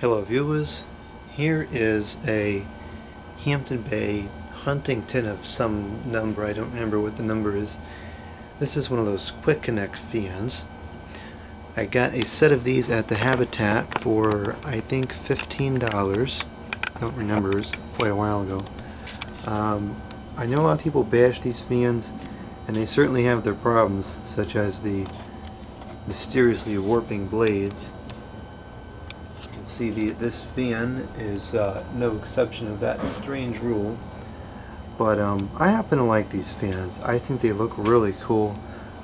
Hello viewers, here is a Hampton Bay Huntington of some number. I don't remember what the number is. This is one of those quick connect fans. I got a set of these at the Habitat for I think $15. I don't remember, it was quite a while ago. I know a lot of people bash these fans, and they certainly have their problems, such as the mysteriously warping blades. See, this fan is no exception of that strange rule, but I happen to like these fans. I think they look really cool.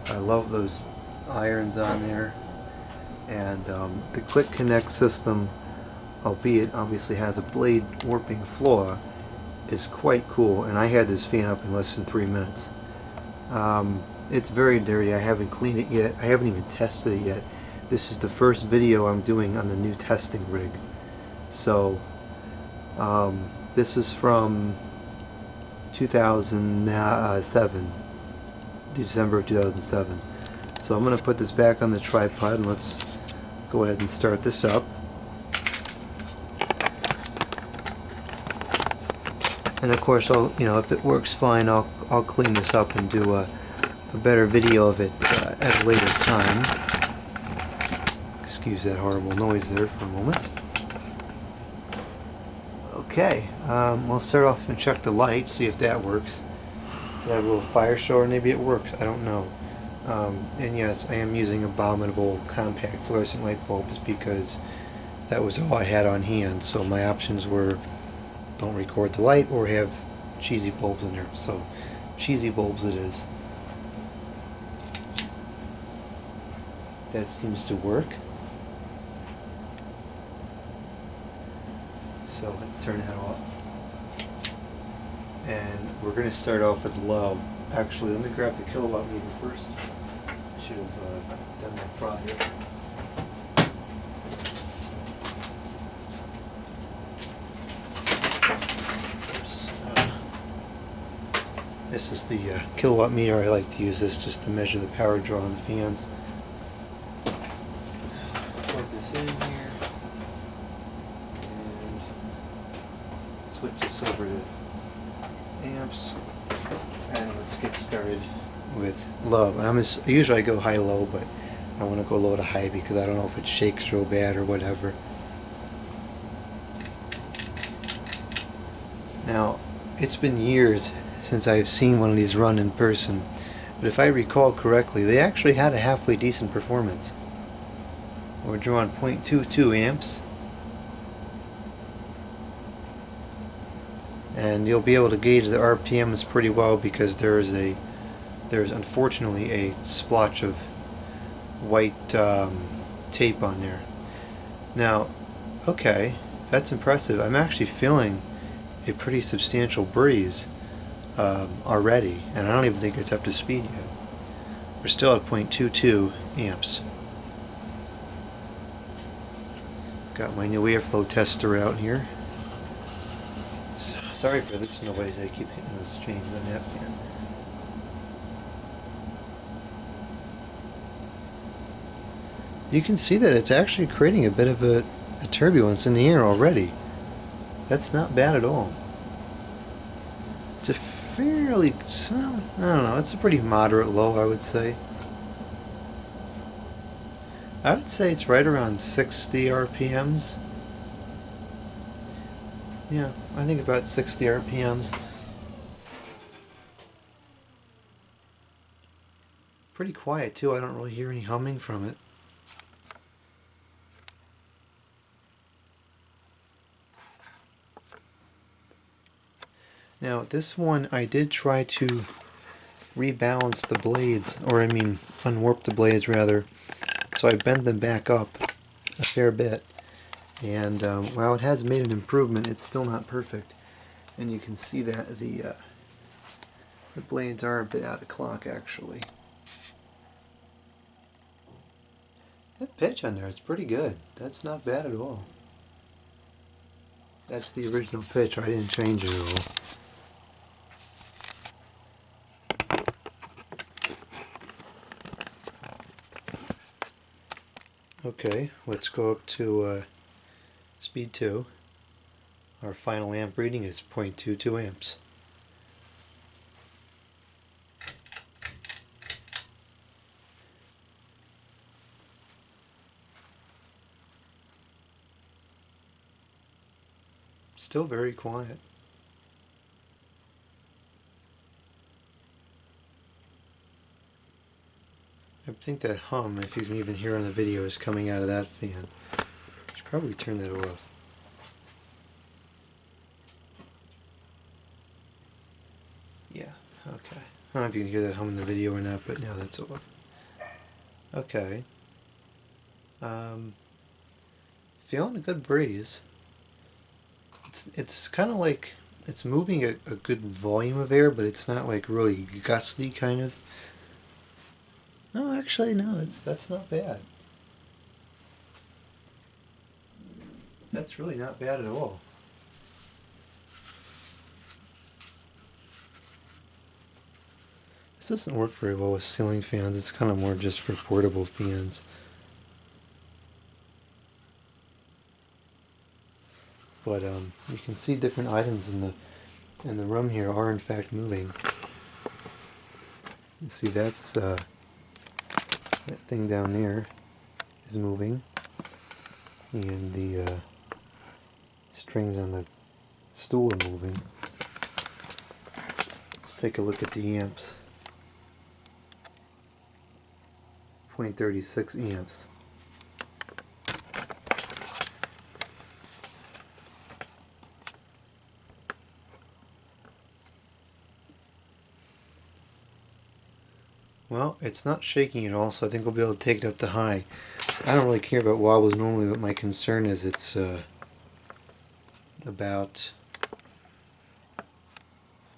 I love those irons on there, and the quick connect system, albeit obviously has a blade warping flaw, is quite cool, and I had this fan up in less than 3 minutes. It's very dirty. I haven't cleaned it yet. I haven't even tested it yet. This is the first video I'm doing on the new testing rig. So, this is from 2007, December of 2007. So I'm going to put this back on the tripod and let's go ahead and start this up. And of course, if it works fine, I'll clean this up and do a better video of it at a later time. Excuse that horrible noise there for a moment. Okay, we'll start off and check the light, see if that works. I have a little fire show, or maybe it works, I don't know. And yes, I am using abominable compact fluorescent light bulbs because that was all I had on hand, so my options were don't record the light or have cheesy bulbs in there. So cheesy bulbs it is. That seems to work. So let's turn that off. And we're going to start off with low. Actually, let me grab the kilowatt meter first. I should have done that prior. This is the kilowatt meter. I like to use this just to measure the power draw on the fans. Plug this in here. Switch this over to amps, and let's get started with low. And usually I go high-low, but I want to go low to high because I don't know if it shakes real bad or whatever. Now, it's been years since I've seen one of these run in person, but if I recall correctly, they actually had a halfway decent performance. We're drawing 0.22 amps. And you'll be able to gauge the RPMs pretty well because there's unfortunately a splotch of white tape on there. Now, okay, that's impressive. I'm actually feeling a pretty substantial breeze already, and I don't even think it's up to speed yet. We're still at 0.22 amps. Got my new airflow tester out here. Sorry for this noise, I keep hitting those chains on that fan. You can see that it's actually creating a bit of a turbulence in the air already. That's not bad at all. It's a fairly, I don't know, it's a pretty moderate low, I would say. I would say it's right around 60 RPMs. Yeah, I think about 60 RPMs. Pretty quiet too, I don't really hear any humming from it. Now this one I did try to rebalance the blades, or I mean unwarp the blades rather, so I bent them back up a fair bit. And while it has made an improvement, it's still not perfect. And you can see that the blades are a bit out of clock, actually. That pitch on there is pretty good. That's not bad at all. That's the original pitch. I didn't change it at all. Okay, let's go up to speed 2. Our final amp reading is 0.22 amps. Still very quiet. I think that hum, if you can even hear on the video, is coming out of that fan. I should probably turn that off. Yeah, okay. I don't know if you can hear that hum in the video or not, but now that's off. Okay. Feeling a good breeze. It's kind of like it's moving a good volume of air, but it's not like really gusty kind of. No, actually, no, that's not bad. That's really not bad at all. This doesn't work very well with ceiling fans. It's kind of more just for portable fans. But you can see different items in the room here are in fact moving. You see that's that thing down there is moving, and the strings on the stool are moving. Let's take a look at the amps. 0.36 amps. Well, it's not shaking at all, so I think we'll be able to take it up to high. I don't really care about wobbles normally, but my concern is it's about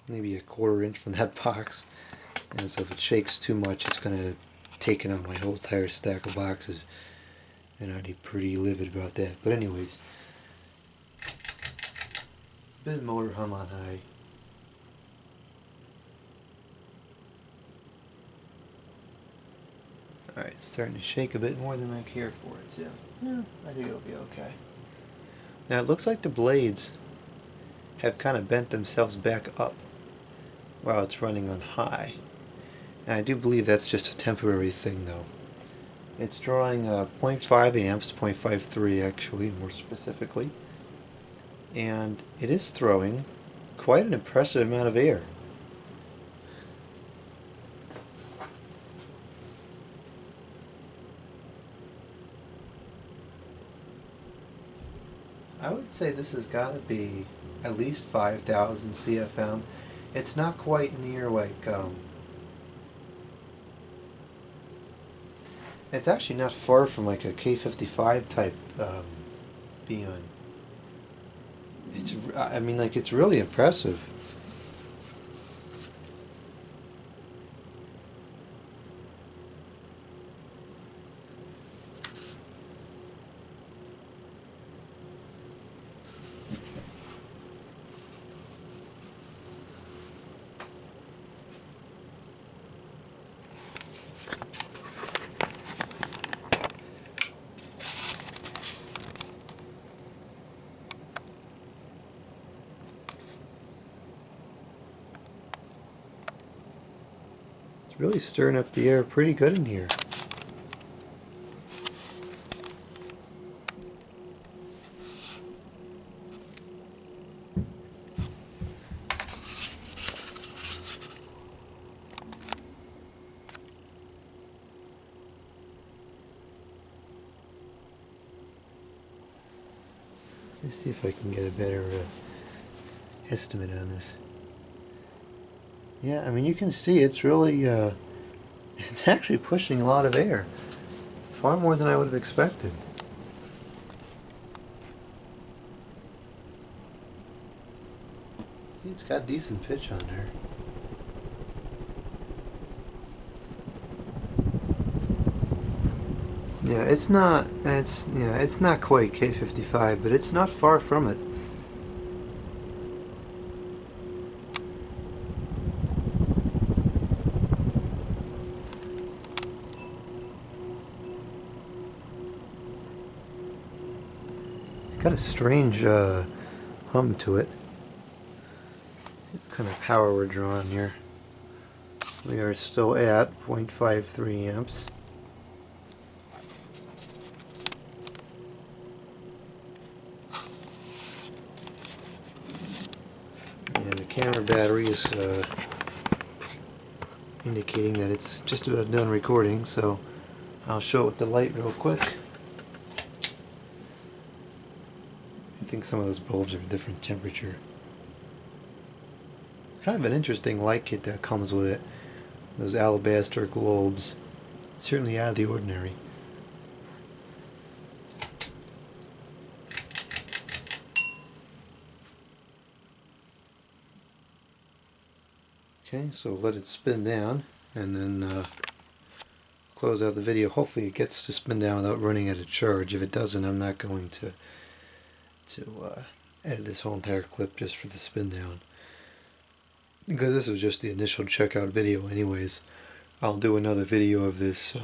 maybe a quarter inch from that box, and so if it shakes too much, it's going to take it on my whole entire stack of boxes, and I'd be pretty livid about that. But anyways, bit of motor hum on high. Alright, it's starting to shake a bit more than I care for it, so yeah, I think it'll be okay. Now it looks like the blades have kind of bent themselves back up while it's running on high. And I do believe that's just a temporary thing though. It's drawing 0.5 amps, 0.53 actually, more specifically. And it is throwing quite an impressive amount of air. I would say this has got to be at least 5,000 CFM. It's not quite near like, it's actually not far from like a K55 type Beyond. I mean, like, it's really impressive. It's really stirring up the air pretty good in here. Let's see if I can get a better estimate on this. Yeah, I mean, you can see it's really, it's actually pushing a lot of air. Far more than I would have expected. It's got decent pitch on there. Yeah, it's not quite K55, but it's not far from it. Got a strange hum to it. What kind of power we're drawing here. We are still at 0.53 amps. And the camera battery is indicating that it's just about done recording, so I'll show it with the light real quick. I think some of those bulbs are a different temperature. Kind of an interesting light kit that comes with it. Those alabaster globes. Certainly out of the ordinary. Okay, so let it spin down and then close out the video. Hopefully it gets to spin down without running out of charge. If it doesn't, I'm not going to edit this whole entire clip just for the spin down. Because this was just the initial checkout video anyways. I'll do another video of this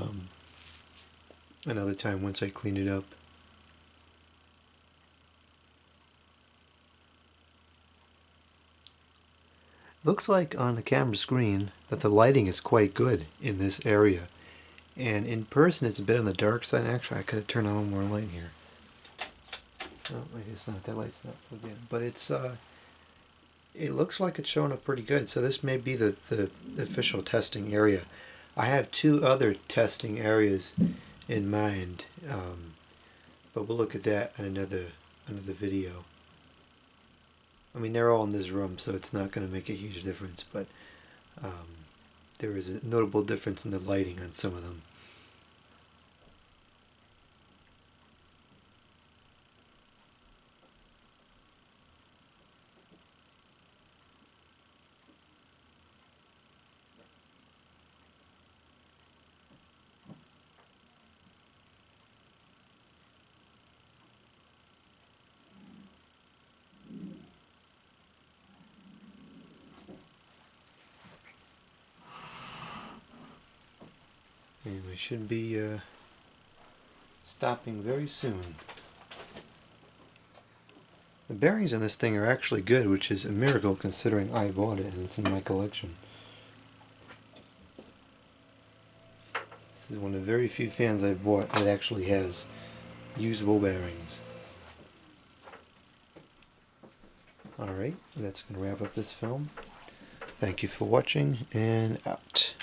another time once I clean it up. Looks like on the camera screen that the lighting is quite good in this area. And in person it's a bit on the dark side. Actually, I could have turned on a little more light here. Oh, maybe it's not. That light's not plugged in. But it's it looks like it's showing up pretty good. So this may be the official testing area. I have two other testing areas in mind, but we'll look at that in another video. I mean, they're all in this room, so it's not going to make a huge difference, but there is a notable difference in the lighting on some of them. And we should be stopping very soon. The bearings on this thing are actually good, which is a miracle considering I bought it and it's in my collection. This is one of the very few fans I've bought that actually has usable bearings. Alright, that's going to wrap up this film. Thank you for watching, and out.